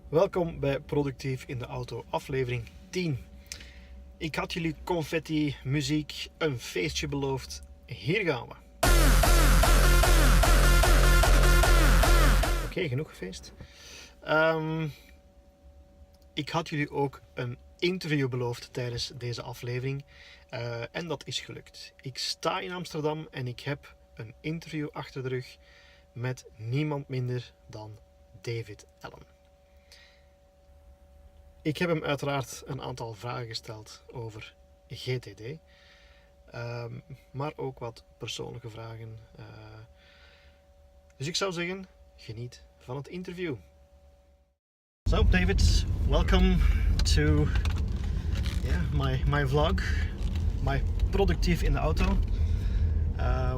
Welkom bij Productief in de auto, aflevering 10. Ik had jullie confetti, muziek, een feestje beloofd. Hier gaan we. Oké, genoeg gefeest. Ik had jullie ook een interview beloofd tijdens deze aflevering. En dat is gelukt. Ik sta in Amsterdam en ik heb een interview achter de rug met niemand minder dan David Allen. Ik heb hem uiteraard een aantal vragen gesteld over GTD, maar ook wat persoonlijke vragen. Dus ik zou zeggen, geniet van het interview. So David, welcome to my vlog, my Productief in de auto.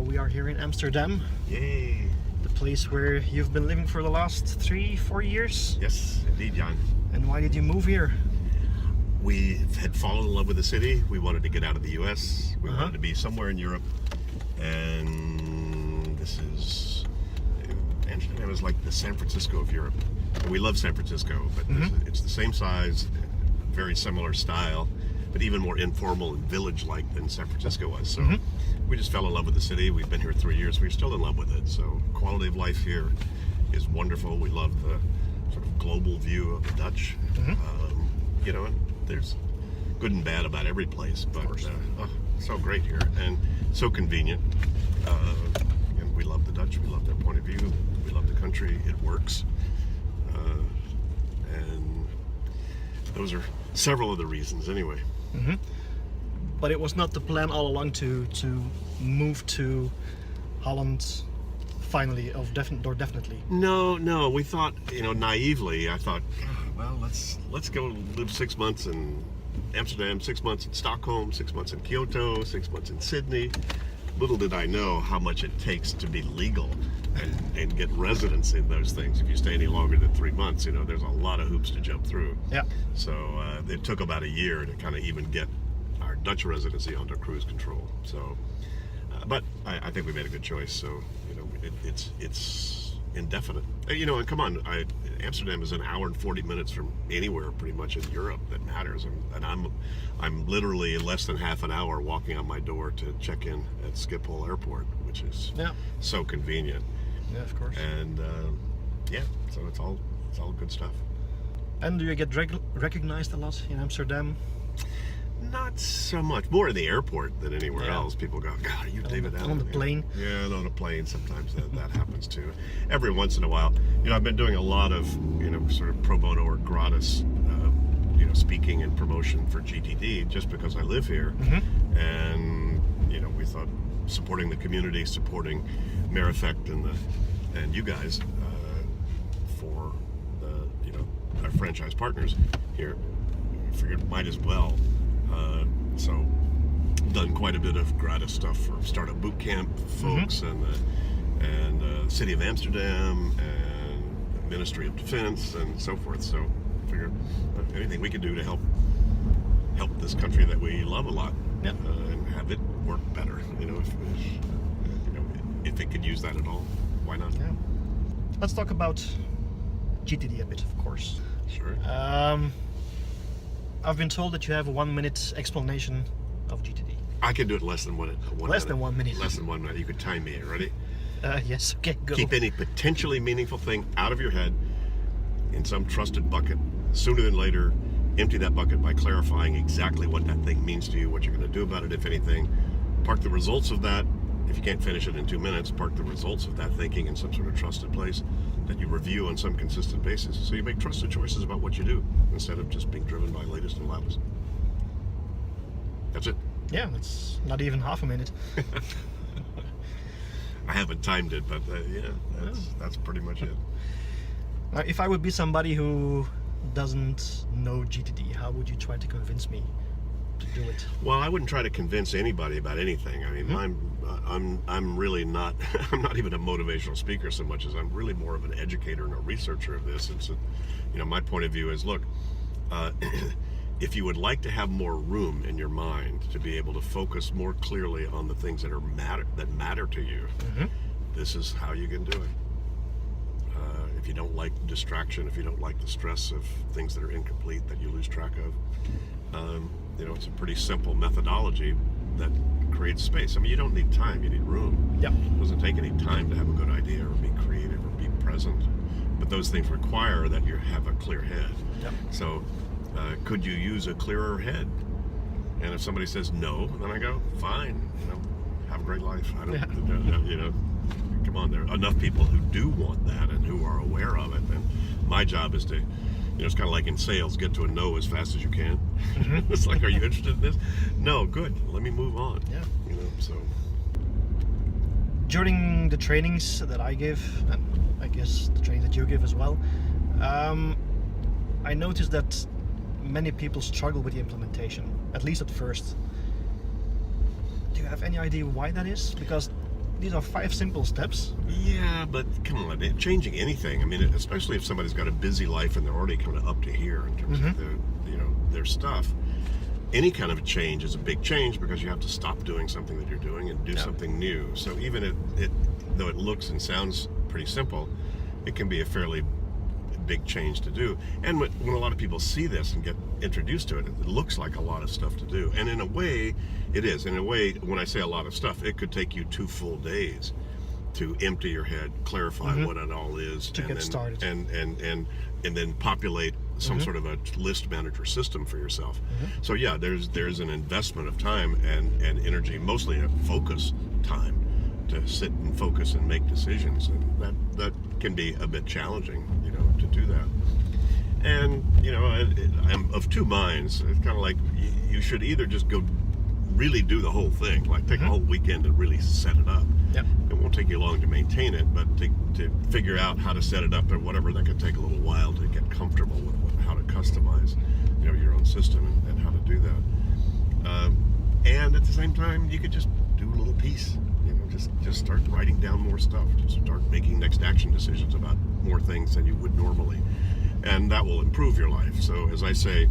We are here in Amsterdam. Yay! The place where you've been living for the last 3-4 years. Yes, indeed, Jan. And why did you move here? We had fallen in love with the city. We wanted to get out of the U.S. We wanted to be somewhere in Europe. And Amsterdam is like the San Francisco of Europe. And we love San Francisco, but it's the same size, very similar style, but even more informal and village-like than San Francisco was. So we just fell in love with the city. We've been here 3 years. We're still in love with it. So quality of life here is wonderful. We love the sort of global view of the Dutch. There's good and bad about every place, but so great here and so convenient. And we love the Dutch. We love their point of view. We love the country. It works. And those are several of the reasons anyway. But it was not the plan all along to move to Holland finally, or definitely. No. We thought, naively, I thought, well, let's go live 6 months in Amsterdam, 6 months in Stockholm, 6 months in Kyoto, 6 months in Sydney. Little did I know how much it takes to be legal and get residence in those things. If you stay any longer than 3 months, there's a lot of hoops to jump through. Yeah. So it took about a year to kind of even get our Dutch residency under cruise control. So, but I think we made a good choice. So, it's indefinite. And come on, Amsterdam is an hour and 40 minutes from anywhere pretty much in Europe that matters. And I'm literally less than half an hour walking on my door to check in at Schiphol Airport, which is so convenient. Yeah, of course. And so it's all good stuff. And do you get recognized a lot in Amsterdam? Not so much. More in the airport than anywhere else. People go, God, are you David Allen? On the plane? Yeah, and on a plane sometimes that happens too. Every once in a while. I've been doing a lot of, sort of pro bono or gratis, speaking and promotion for GTD just because I live here. And, we thought supporting the community, supporting Mayor Effect and you guys for our franchise partners here, we figured might as well. So done quite a bit of gratis stuff for Startup Bootcamp folks and the City of Amsterdam and the Ministry of Defense and so forth. So figured anything we could do to help this country that we love a lot and have it work better. If it could use that at all, why not? Yeah. Let's talk about GTD a bit, of course. Sure. I've been told that you have a 1 minute explanation of GTD. I can do it less than 1 minute. Less than 1 minute. Less than 1 minute. You could time me. Ready? Yes. Okay. Go. Keep any potentially meaningful thing out of your head in some trusted bucket. Sooner than later, empty that bucket by clarifying exactly what that thing means to you, what you're going to do about it, if anything. Park the results of that. If you can't finish it in 2 minutes, park the results of that thinking in some sort of trusted place that you review on some consistent basis. So you make trusted choices about what you do instead of just being driven by latest and loudest. That's it. Yeah, that's not even half a minute. I haven't timed it, but that's pretty much it. Now, if I would be somebody who doesn't know GTD, how would you try to convince me to do it? Well, I wouldn't try to convince anybody about anything. I mean, I'm really not. I'm not even a motivational speaker so much as I'm really more of an educator and a researcher of this. And so, my point of view is, look, if you would like to have more room in your mind to be able to focus more clearly on the things that matter to you, this is how you can do it. if you don't like distraction, if you don't like the stress of things that are incomplete that you lose track of, it's a pretty simple methodology that creates space. I mean, you don't need time, you need room. Yep. It doesn't take any time to have a good idea or be creative or be present. But those things require that you have a clear head. Yep. So could you use a clearer head? And if somebody says no, then I go, fine, have a great life. I don't, come on, there are enough people who do want that and who are aware of it. And my job is to, it's kind of like in sales, get to a no as fast as you can. Mm-hmm. It's like, are you interested in this? No, good. Let me move on. Yeah. So. During the trainings that I give, and I guess the training that you give as well, I noticed that many people struggle with the implementation, at least at first. Do you have any idea why that is? Because these are 5 simple steps. Yeah, but come on, changing anything. I mean, especially if somebody's got a busy life and they're already kind of up to here in terms of their stuff. Any kind of a change is a big change because you have to stop doing something that you're doing and do something new. So even though it looks and sounds pretty simple, it can be a fairly big change to do. And when a lot of people see this and get introduced to it, it looks like a lot of stuff to do. And in a way, it is. In a way, when I say a lot of stuff, it could take you 2 full days to empty your head, clarify what it all is, to get started, and then populate some sort of a list manager system for yourself. So yeah, there's an investment of time and energy, mostly a focus time, to sit and focus and make decisions, and that can be a bit challenging, to do that. And I'm of 2 minds. It's kind of like you should either just go really do the whole thing, like take a whole weekend to really set it up. Yep. It won't take you long to maintain it, but to figure out how to set it up or whatever, that could take a little while to get comfortable with how to customize, your own system and how to do that. And at the same time, you could just do a little piece. Just start writing down more stuff. Just start making next action decisions about more things than you would normally, and that will improve your life. So, as I say,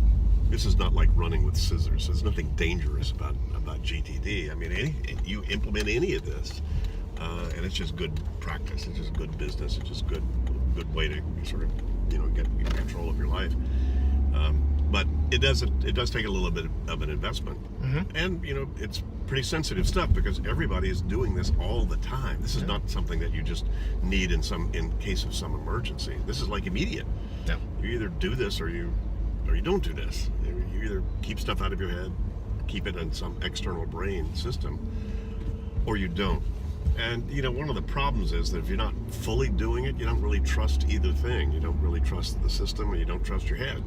this is not like running with scissors. There's nothing dangerous about GTD. I mean, you implement any of this, and it's just good practice. It's just good business. It's just good way to sort of get control of your life. But it does take a little bit of an investment, and it's pretty sensitive stuff because everybody is doing this all the time. This is not something that you just need in case of some emergency. This is like immediate. Yeah. You either do this or you don't do this. You either keep stuff out of your head, keep it in some external brain system, or you don't. And one of the problems is that if you're not fully doing it, you don't really trust either thing. You don't really trust the system, and you don't trust your head.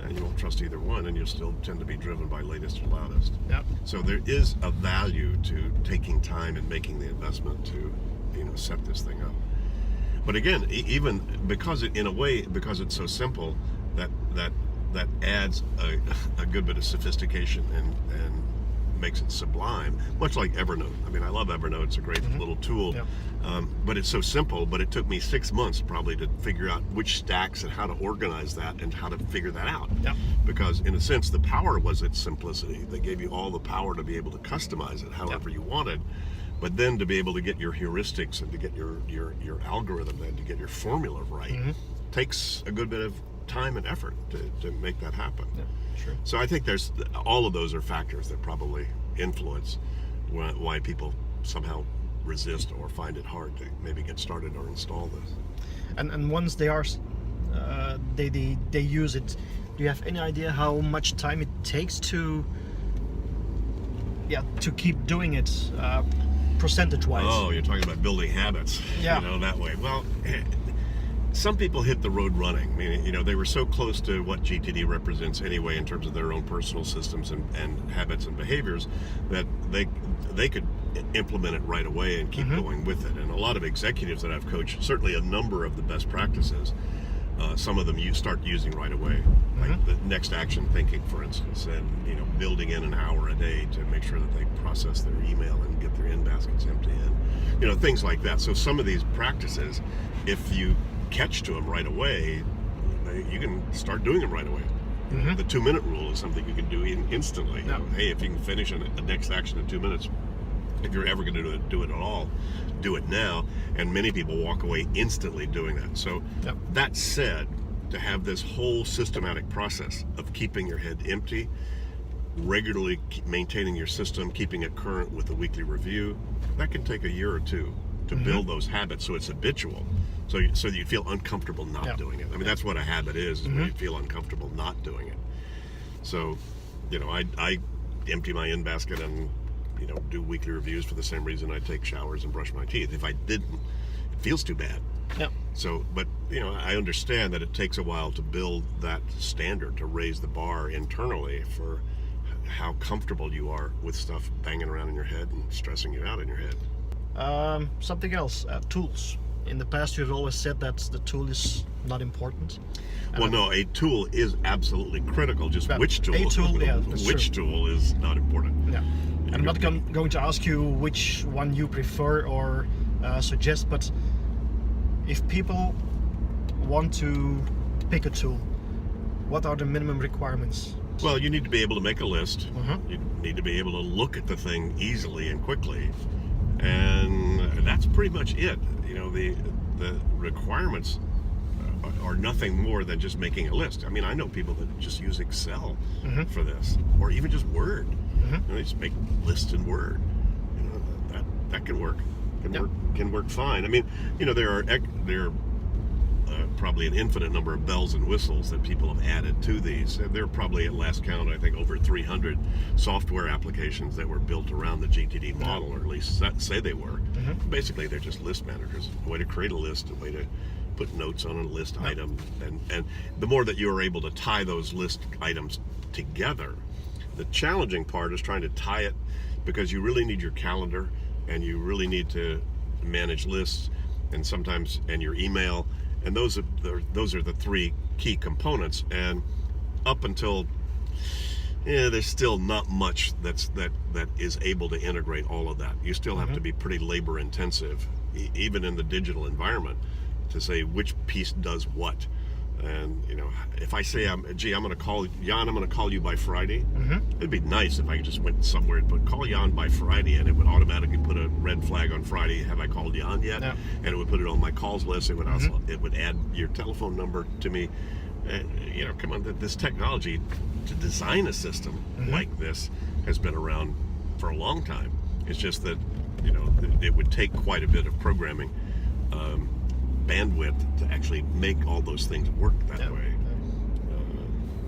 And you don't trust either one, and you'll still tend to be driven by latest or loudest. Yep. So there is a value to taking time and making the investment to set this thing up. But again, even because it's so simple, that adds a good bit of sophistication and makes it sublime, much like Evernote. I mean, I love Evernote. It's a great little tool. Yep. But it's so simple, but it took me 6 months probably to figure out which stacks and how to organize that and how to figure that out. Yep. Because in a sense, the power was its simplicity. They gave you all the power to be able to customize it however you wanted, but then to be able to get your heuristics and to get your algorithm and to get your formula right takes a good bit of time and effort to make that happen. Yeah, sure. So I think there's all of those are factors that probably influence why people somehow resist or find it hard to maybe get started or install this. And once they are they use it, do you have any idea how much time it takes to keep doing it percentage-wise? Oh, you're talking about building habits, that way. Well, some people hit the road running. I mean, they were so close to what GTD represents anyway in terms of their own personal systems and habits and behaviors that they could implement it right away and keep going with it. And a lot of executives that I've coached, certainly a number of the best practices, some of them you start using right away, like the next action thinking, for instance, and building in an hour a day to make sure that they process their email and get their in baskets empty, and things like that. So some of these practices, if you catch to them right away, you can start doing them right away. The 2-minute rule is something you can do instantly. Hey, if you can finish a next action in 2 minutes, if you're ever going to do it at all, do it now. And many people walk away instantly doing that. So that said, to have this whole systematic process of keeping your head empty, regularly maintaining your system, keeping it current with a weekly review, that can take a year or two to build those habits so it's habitual. So you feel uncomfortable not doing it. I mean, that's what a habit is when you feel uncomfortable not doing it. So, I empty my in basket and, do weekly reviews for the same reason I take showers and brush my teeth. If I didn't, it feels too bad. Yeah. So, but, I understand that it takes a while to build that standard, to raise the bar internally for how comfortable you are with stuff banging around in your head and stressing you out in your head. Something else, tools. In the past, you've always said that the tool is not important. Well, no, a tool is absolutely critical. Just which tool? A tool, that's which true. Tool is not important. Yeah. And I'm not going to ask you which one you prefer or suggest, but if people want to pick a tool, what are the minimum requirements? Well, you need to be able to make a list. You need to be able to look at the thing easily and quickly. And that's pretty much it. The requirements are nothing more than just making a list. I mean, I know people that just use Excel for this, or even just Word. They just make lists in Word. That can work. Can work fine. I mean, there are probably an infinite number of bells and whistles that people have added to these. And there are probably, at last count, I think over 300 software applications that were built around the GTD model, or at least say they were. Basically, they're just list managers. A way to create a list, a way to put notes on a list item. And the more that you're able to tie those list items together, the challenging part is trying to tie it, because you really need your calendar, and you really need to manage lists, and sometimes your email. And those are the three key components. And up until there's still not much that is able to integrate all of that. You still have to be pretty labor intensive, even in the digital environment, to say which piece does what. And if I say I'm going to call Jan, I'm going to call you by Friday. It'd be nice if I just went somewhere and put call Jan by Friday, and it would automatically put a red flag on Friday. Have I called Jan yet? No. And it would put it on my calls list. It would also it would add your telephone number to me. Come on, this technology to design a system like this has been around for a long time. It's just that it would take quite a bit of programming bandwidth to actually make all those things work that way.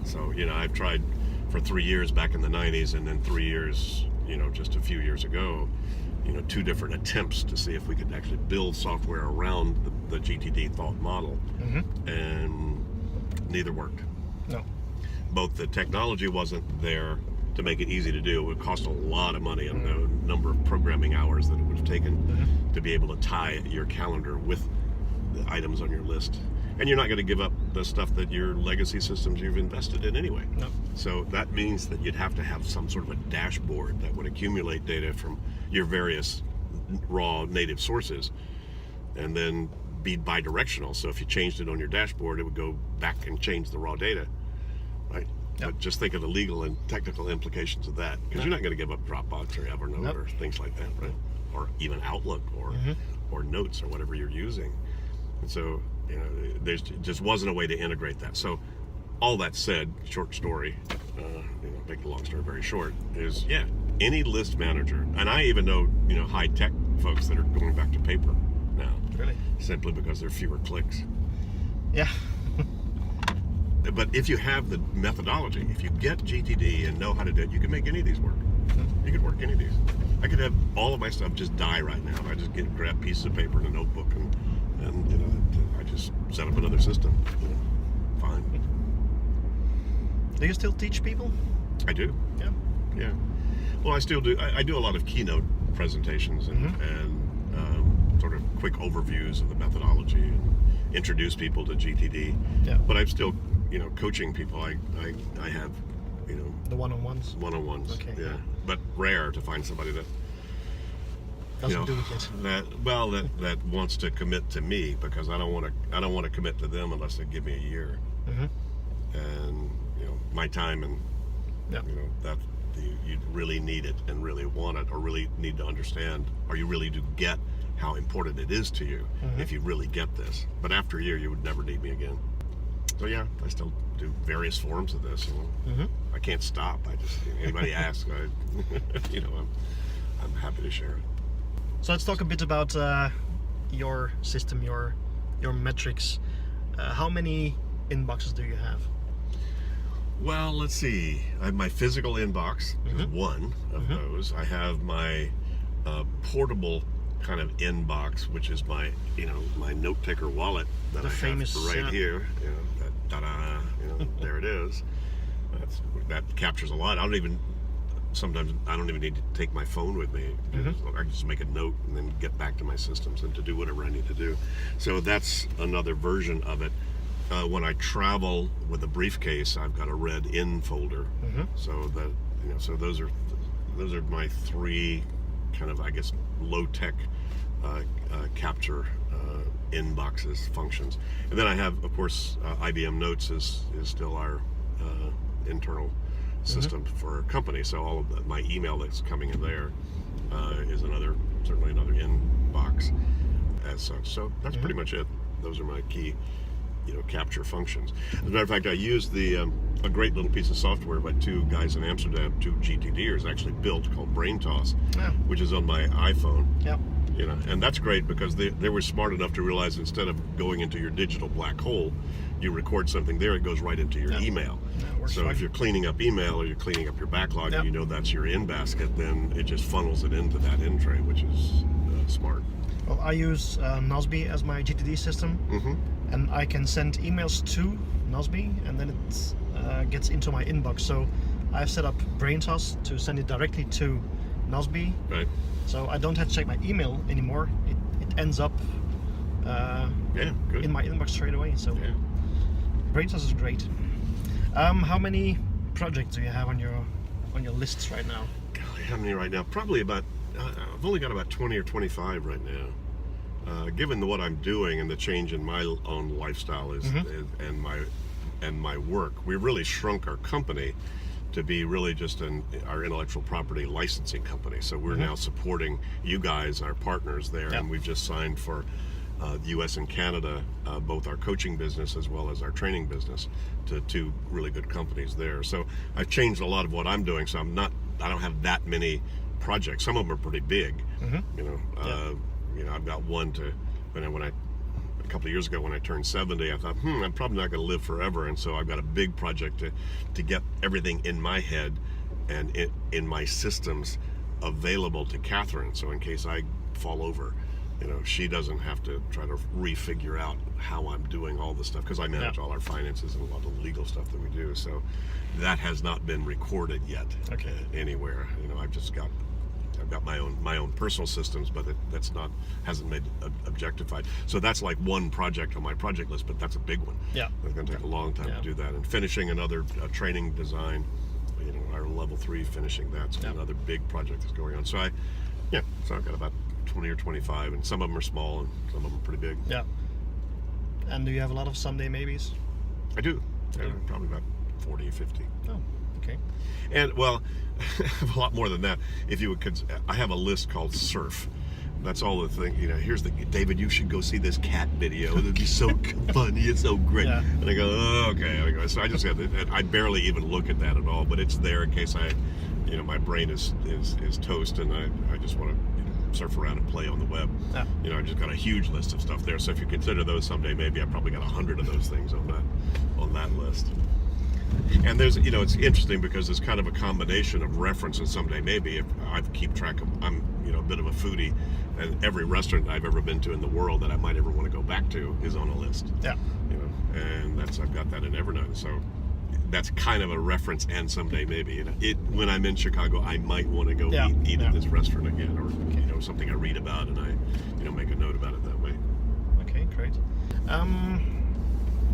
So I've tried for 3 years back in the 90s, and then 3 years just a few years ago, 2 different attempts to see if we could actually build software around the GTD thought model, and neither worked. No. Both the technology wasn't there to make it easy to do. It would cost a lot of money, and the number of programming hours that it would have taken to be able to tie your calendar with the items on your list. And you're not going to give up the stuff that your legacy systems you've invested in anyway. No. So that means that you'd have to have some sort of a dashboard that would accumulate data from your various raw native sources, and then be bi-directional. So if you changed it on your dashboard, it would go back and change the raw data, right? Yep. But just think of the legal and technical implications of that, because you're not going to give up Dropbox or Evernote or things like that, right? Or even Outlook or Notes or whatever you're using. And so, there just wasn't a way to integrate that. So, all that said, short story, make the long story very short, is any list manager, and I even know high tech folks that are going back to paper now, really, simply because there are fewer clicks. Yeah. But if you have the methodology, if you get GTD and know how to do it, you can make any of these work. You could work any of these. I could have all of my stuff just die right now. I just grab pieces of paper and a notebook and I just set up another system. Fine. Do you still teach people? I do. Yeah. Well, I still do. I do a lot of keynote presentations and sort of quick overviews of the methodology and introduce people to GTD. Yeah. But I'm still, coaching people. I have, the one-on-ones. Okay. Yeah. But rare to find somebody that doesn't do it yet. That wants to commit to me, because I don't want to commit to them unless they give me a year. And my time and you really need it and really want it, or really need to understand, or you really do get how important it is to you if you really get this. But after a year, you would never need me again. So yeah, I still do various forms of this. I can't stop. I just, anybody asks, I'm happy to share it. So let's talk a bit about your system, your metrics. How many inboxes do you have? Well, let's see. I have my physical inbox, is one of those. I have my portable kind of inbox, which is my, my note taker wallet that The I famous, have right here. That ta-da, there it is. That captures a lot. Sometimes I don't even need to take my phone with me. I can just make a note and then get back to my systems and to do whatever I need to do. So that's another version of it. When I travel with a briefcase, I've got a red in folder. So that so those are my three kind of, I guess, low tech capture inboxes functions. And then I have, of course, IBM Notes is still our internal system for our company. So all of my email that's coming in there is certainly another inbox as such. So that's pretty much it. Those are my key capture functions. As a matter of fact, I used a great little piece of software by two guys in Amsterdam, two GTDers actually built, called BrainToss, which is on my iPhone. And that's great because they were smart enough to realize instead of going into your digital black hole, you record something there, it goes right into your email. So if you're cleaning up email or you're cleaning up your backlog and that's your in basket, then it just funnels it into that in tray, which is smart. Well, I use Nozbe as my GTD system, and I can send emails to Nozbe, and then it gets into my inbox. So I've set up BrainToss to send it directly to Nozbe. Right. So I don't have to check my email anymore. It ends up good. in my inbox straight away. So BrainToss is great. How many projects do you have on your lists right now? Golly, how many right now? Probably about. I've only got about 20 or 25 right now. Given what I'm doing and the change in my own lifestyle and my work, we really shrunk our company to be really just our intellectual property licensing company. So we're now supporting you guys, our partners there, and we've just signed for the U.S. and Canada, both our coaching business as well as our training business, to two really good companies there. So I've changed a lot of what I'm doing. So I don't have that many projects. Some of them are pretty big. I've got one a couple of years ago when I turned 70, I thought, I'm probably not going to live forever, and so I've got a big project to get everything in my head and in my systems available to Catherine. So in case I fall over, she doesn't have to try to refigure out how I'm doing all this stuff, because I manage all our finances and a lot of the legal stuff that we do. So that has not been recorded yet anywhere. I've got my own personal systems, but hasn't made objectified. So that's like one project on my project list, but that's a big one. It's going to take a long time to do that. And finishing another training design, our level 3, finishing that's another big project that's going on. So I've got about 20 or 25, and some of them are small and some of them are pretty big. And do you have a lot of Sunday maybes? I do. Probably about 40 or 50. Oh, okay. And well, a lot more than that. If you would, I have a list called Surf. That's all the thing. Here's David, you should go see this cat video. It'd be so funny. It's so great. And I go, oh, okay. So I just have I barely even look at that at all, but it's there in case my brain is toast and I just want to surf around and play on the web. I just got a huge list of stuff there. So if you consider those someday, maybe I probably got 100 of those things on that list. And there's, it's interesting because there's kind of a combination of references someday. Maybe if I keep track of, I'm, a bit of a foodie, and every restaurant I've ever been to in the world that I might ever want to go back to is on a list. And I've got that in Evernote. So that's kind of a reference, and someday maybe, when I'm in Chicago, I might want to go eat at this restaurant again, or something I read about and I, make a note about it that way. Okay, great.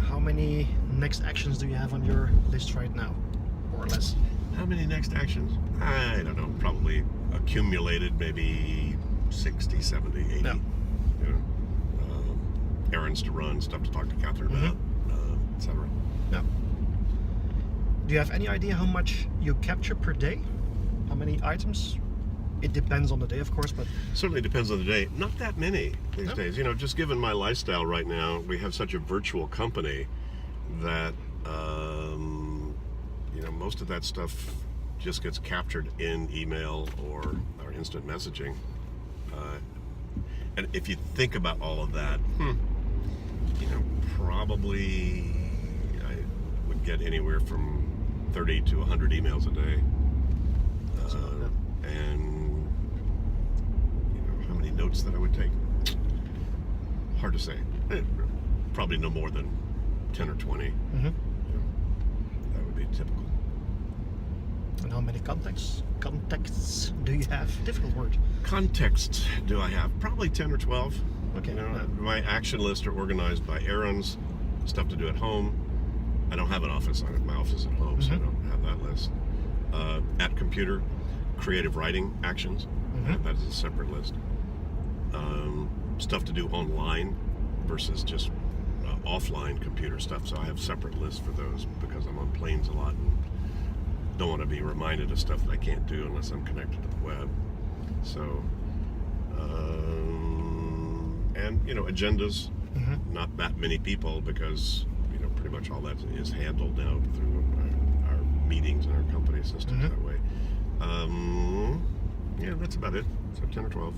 How many next actions do you have on your list right now, more or less? How many next actions? I don't know, probably accumulated maybe 60, 70, 80. Errands to run, stuff to talk to Catherine about, etc. Do you have any idea how much you capture per day? How many items? It depends on the day, of course, but Certainly depends on the day. Not that many these No. days. Just given my lifestyle right now, we have such a virtual company that most of that stuff just gets captured in email or instant messaging. And if you think about all of that, probably I would get anywhere from 30 to 100 emails a day. And how many notes that I would take? Hard to say. Probably no more than 10 or 20. That would be typical. And how many contacts do you have? Difficult word. Contexts do I have? Probably 10 or 12. Okay. My action lists are organized by errands, stuff to do at home. I don't have an office. My office is at home, so I don't have that list. At computer, creative writing actions. That is a separate list. Stuff to do online versus just offline computer stuff. So I have separate lists for those because I'm on planes a lot and don't want to be reminded of stuff that I can't do unless I'm connected to the web. So, and agendas. Not that many people because pretty much all that is handled now through our meetings and our company systems that way. That's about it. So 10 or 12,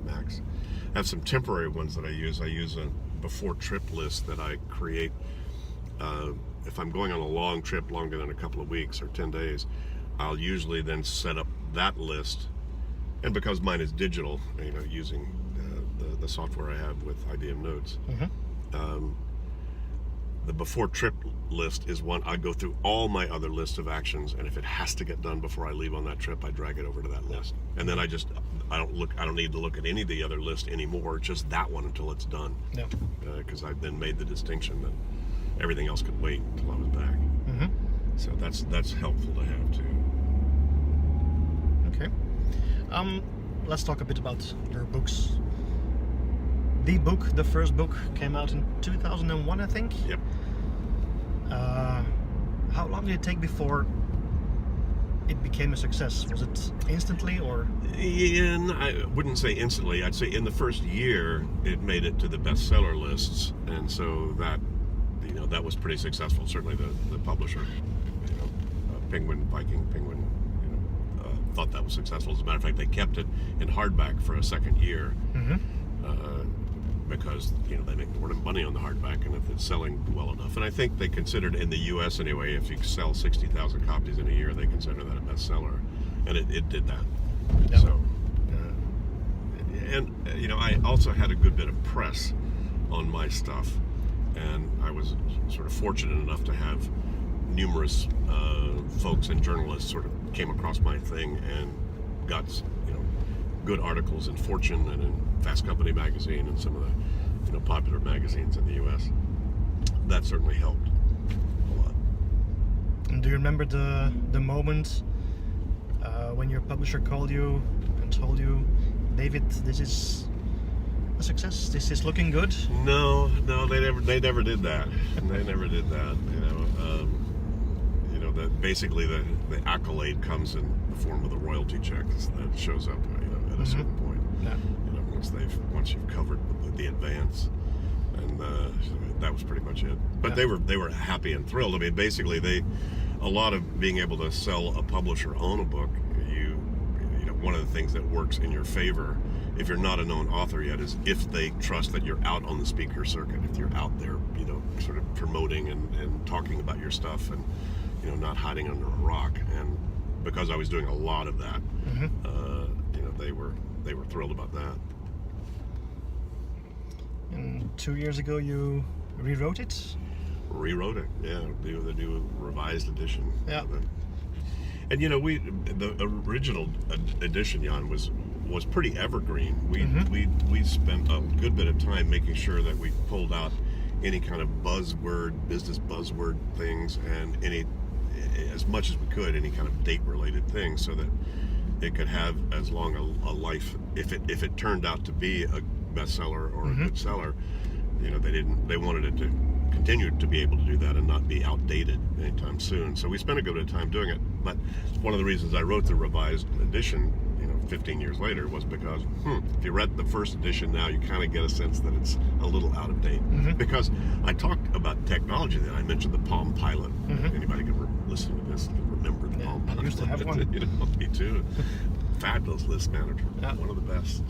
max. I have some temporary ones that I use. I use a before trip list that I create. If I'm going on a long trip, longer than a couple of weeks or 10 days, I'll usually then set up that list. And because mine is digital, using the software I have with IBM Notes, the before trip list is one I go through all my other lists of actions, and if it has to get done before I leave on that trip, I drag it over to that list. And then I don't need to look at any of the other lists anymore, just that one until it's done. Because I've then made the distinction that everything else could wait until I was back. So that's helpful to have too. Okay. Let's talk a bit about your books. The first book came out in 2001, I think. Yep. How long did it take before it became a success? Was it instantly or? I wouldn't say instantly. I'd say in the first year it made it to the bestseller lists, and so that that was pretty successful. Certainly the publisher, Penguin thought that was successful. As a matter of fact, they kept it in hardback for a second year. Because they make more money on the hardback, and if it's selling well enough, and I think they considered, in the U.S. anyway, if you sell 60,000 copies in a year, they consider that a bestseller, and it did that. Yep. So, I also had a good bit of press on my stuff, and I was sort of fortunate enough to have numerous folks and journalists sort of came across my thing and got good articles in Fortune and in Fast Company magazine and some of the popular magazines in the U.S. That certainly helped a lot. And do you remember the moment when your publisher called you and told you, David, this is a success, this is looking good? No, they never did that. They never did that. That basically the accolade comes in the form of the royalty checks that shows up at a certain point. Once you've covered the advance, and that was pretty much it. But they were happy and thrilled. I mean, basically a lot of being able to sell a publisher own a book, one of the things that works in your favor if you're not a known author yet is if they trust that you're out on the speaker circuit, if you're out there sort of promoting and talking about your stuff and not hiding under a rock. And because I was doing a lot of that, they were thrilled about that. And 2 years ago you rewrote it? Rewrote it, yeah. The new revised edition. Yeah. And the original edition, Jan, was pretty evergreen. We spent a good bit of time making sure that we pulled out any kind of business buzzword things, and as much as we could, any kind of date-related things, so that it could have as long a life. If it turned out to be a bestseller or a good seller, they wanted it to continue to be able to do that and not be outdated anytime soon. So we spent a good bit of time doing it. But one of the reasons I wrote the revised edition, 15 years later, was because if you read the first edition now, you kind of get a sense that it's a little out of date. Because I talked about technology then. I mentioned the Palm Pilot. Anybody can listen to this and remember the Palm Pilot. I used to have one. Me too. Fabulous list manager. One of the best.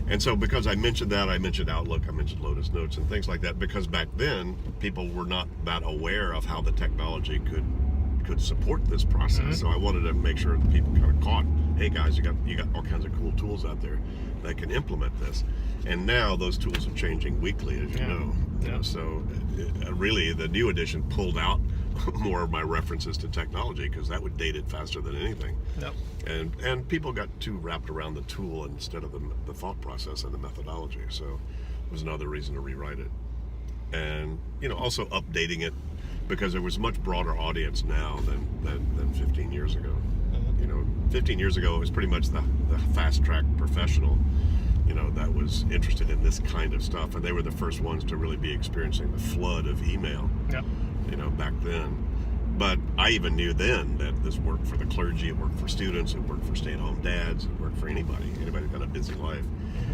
And so because I mentioned that, I mentioned Outlook, I mentioned Lotus Notes and things like that, because back then people were not that aware of how the technology could support this process. So I wanted to make sure that people kind of caught, hey guys, you got all kinds of cool tools out there that can implement this. And now those tools are changing weekly, as you know. So really the new edition pulled out more of my references to technology, because that would date it faster than anything. And people got too wrapped around the tool instead of the thought process and the methodology. So it was another reason to rewrite it. And also updating it, because there was a much broader audience now than 15 years ago. 15 years ago it was pretty much the fast track professional that was interested in this kind of stuff, and they were the first ones to really be experiencing the flood of email back then. But I even knew then that this worked for the clergy, it worked for students, it worked for stay-at-home dads, it worked for anybody who's got a busy life.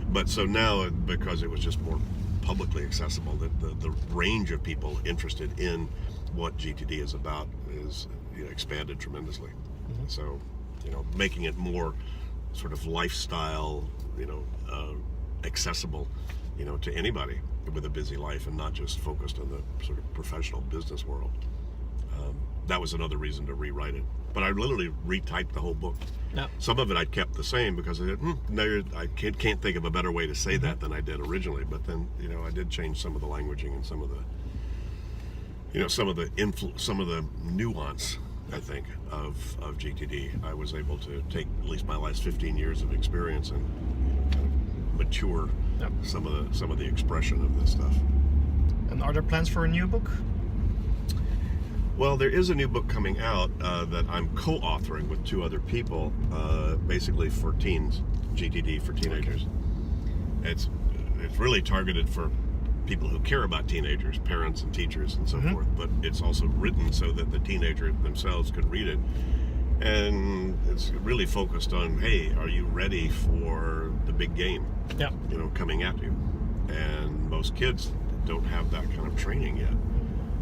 But so now, because it was just more publicly accessible, that the range of people interested in what GTD is about is expanded tremendously. So making it more sort of lifestyle, accessible, to anybody with a busy life, and not just focused on the sort of professional business world. That was another reason to rewrite it. But I literally retyped the whole book. Some of it I kept the same, because I said, I can't think of a better way to say that than I did originally. But then, I did change some of the languaging and some of the, some of the nuance, I think, of GTD. I was able to take at least my last 15 years of experience and kind of mature some of the expression of this stuff. And are there plans for a new book? Well, there is a new book coming out that I'm co-authoring with two other people, basically for teens, GTD for teenagers. It's really targeted for people who care about teenagers, parents and teachers and so forth, but it's also written so that the teenager themselves could read it. And it's really focused on, hey, are you ready for the big game coming at you? And most kids don't have that kind of training yet.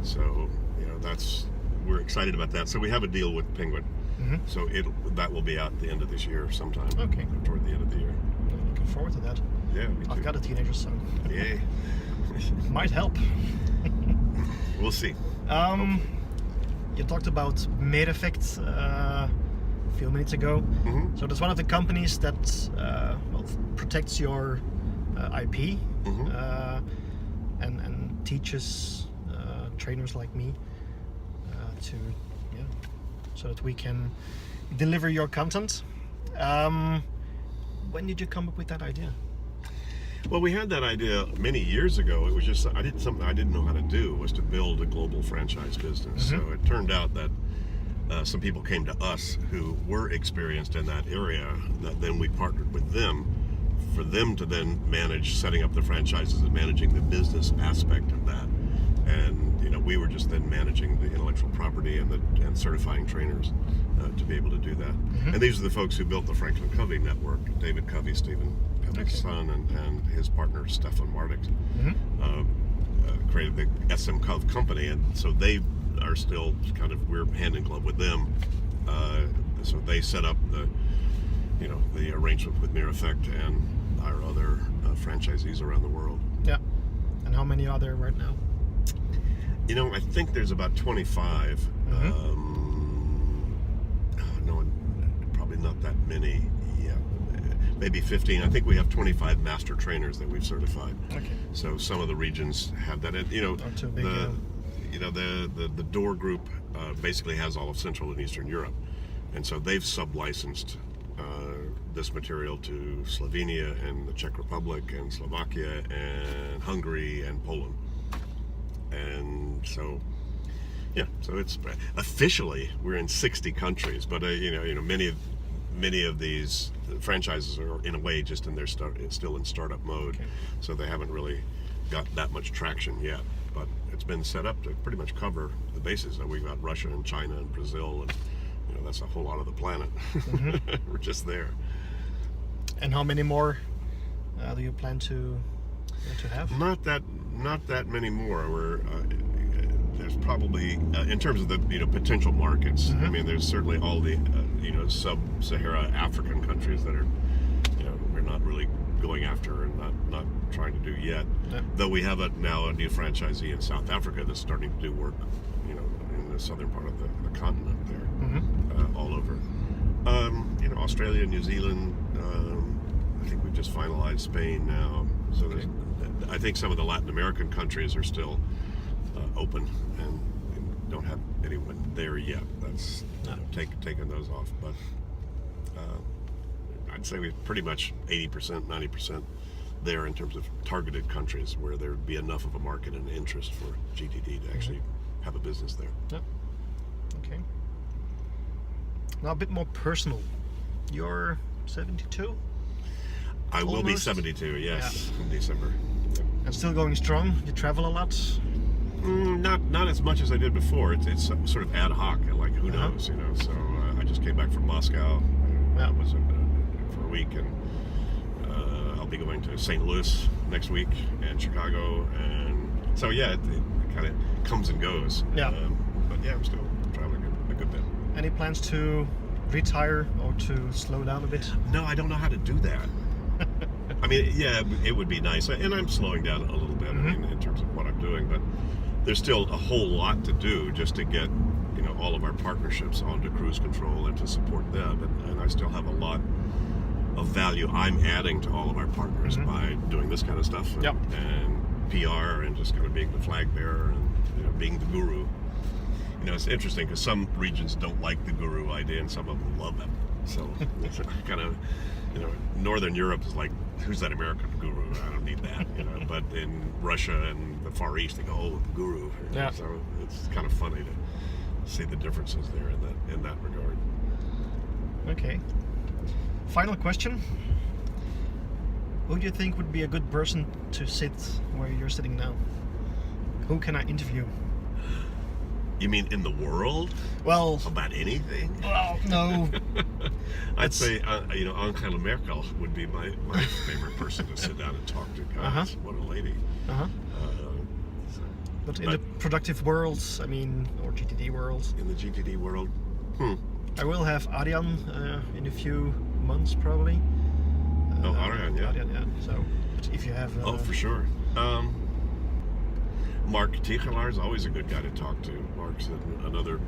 So we're excited about that. So we have a deal with Penguin. So that will be out at the end of this year sometime. Toward the end of the year. I'm looking forward to that. Yeah, me too. I've got a teenager son. Yay. Might help. We'll see. You talked about Made Effect a few minutes ago. So that's one of the companies that protects your IP and teaches trainers like me so that we can deliver your content. When did you come up with that idea? Well, we had that idea many years ago. It was just something I didn't know how to do, was to build a global franchise business. So it turned out that some people came to us who were experienced in that area, that then we partnered with them for them to then manage setting up the franchises and managing the business aspect of that. And we were just then managing the intellectual property and certifying trainers to be able to do that. And these are the folks who built the Franklin Covey network. David Covey, Stephen Covey's son, and his partner Stefan Martix created the SM Cov company, and so they are still we're hand in glove with them. So they set up the arrangement with Mere Effect and our other franchisees around the world. And how many are there right now? I think there's about 25. No, probably not that many. Yeah, maybe 15. I think we have 25 master trainers that we've certified. So some of the regions have that. And, Not too big, the Door Group basically has all of Central and Eastern Europe, and so they've sub-licensed this material to Slovenia and the Czech Republic and Slovakia and Hungary and Poland. And so it's officially we're in 60 countries, but many of these franchises are in a way just in their still in startup mode, so they haven't really got that much traction yet. but it's been set up to pretty much cover the bases. And we've got Russia and China and Brazil, and that's a whole lot of the planet. We're just there. And how many more do you plan to have? Not that many more. There's probably in terms of the potential markets. I mean, there's certainly all the sub-Sahara African countries that are we're not really going after and not trying to do yet. Yeah. Though we have now a new franchisee in South Africa that's starting to do work, in the southern part of the continent there, all over. Australia, New Zealand. I think we've just finalized Spain now. So I think some of the Latin American countries are still open and don't have anyone there yet. That's taking those off, but I'd say we're pretty much 80%, 90% there in terms of targeted countries where there would be enough of a market and interest for GTD to actually have a business there. Yeah. Okay. Now a bit more personal. You're 72? I will be 72, yes, in December. Yep. And still going strong? You travel a lot? Not as much as I did before. It's sort of ad hoc, like who knows, So I just came back from Moscow. I was for a week, and I'll be going to St. Louis next week and Chicago, and so it kind of comes and goes. Yeah. But I'm still traveling a good bit. Any plans to retire or to slow down a bit? No, I don't know how to do that. I mean, it would be nice, and I'm slowing down a little bit. I mean, in terms of what I'm doing, but there's still a whole lot to do just to get all of our partnerships onto cruise control and to support them, and I still have a lot of value I'm adding to all of our partners by doing this kind of stuff and PR and just kind of being the flag bearer and being the guru. It's interesting because some regions don't like the guru idea and some of them love it. So it's kind of, Northern Europe is like, who's that American guru? I don't need that. But in Russia and the Far East, they go, oh, the guru. Yeah. So it's kind of funny to see the differences there in that regard. Okay. Final question. Who do you think would be a good person to sit where you're sitting now? Who can I interview? You mean in the world? Well, about anything? Well, no. I'd say, Angela Merkel would be my favorite person to sit down and talk to. God, what a lady. But in the Productief world, or GTD world. In the GTD world? I will have Arjan in a few months, probably. Arjan, yeah. Arjan, yeah. So, if you have... for sure. Mark Tichelaar is always a good guy to talk to. Mark's another,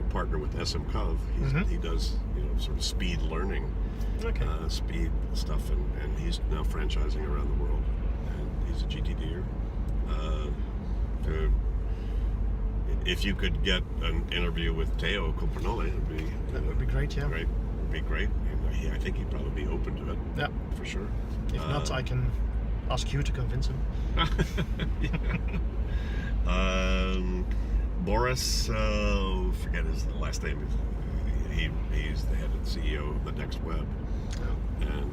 partner with SM Cov. He does, sort of speed learning, speed stuff, and he's now franchising around the world. And he's a GTDer. If you could get an interview with Teo Copernole, that would be great. Yeah, great. Would be great. And I think he'd probably be open to it. Yeah, for sure. If not, I can ask you to convince him. Boris, forget his last name. He's the head and CEO of the Next Web, and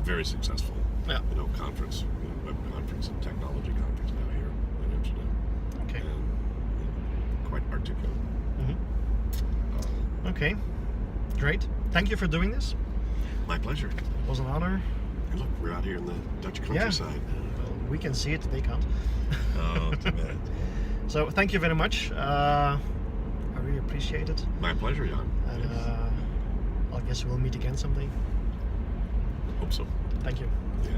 very successful. Conference, web conference and technology conference now here in Amsterdam. Okay. And quite articulate. Okay, great. Thank you for doing this. My pleasure. It was an honor. And look, we're out here in the Dutch countryside. Yeah. Well, we can see it, they can't. Oh, too bad. So thank you very much. I really appreciate it. My pleasure, Jan. And I guess we'll meet again someday. Hope so. Thank you. Yeah.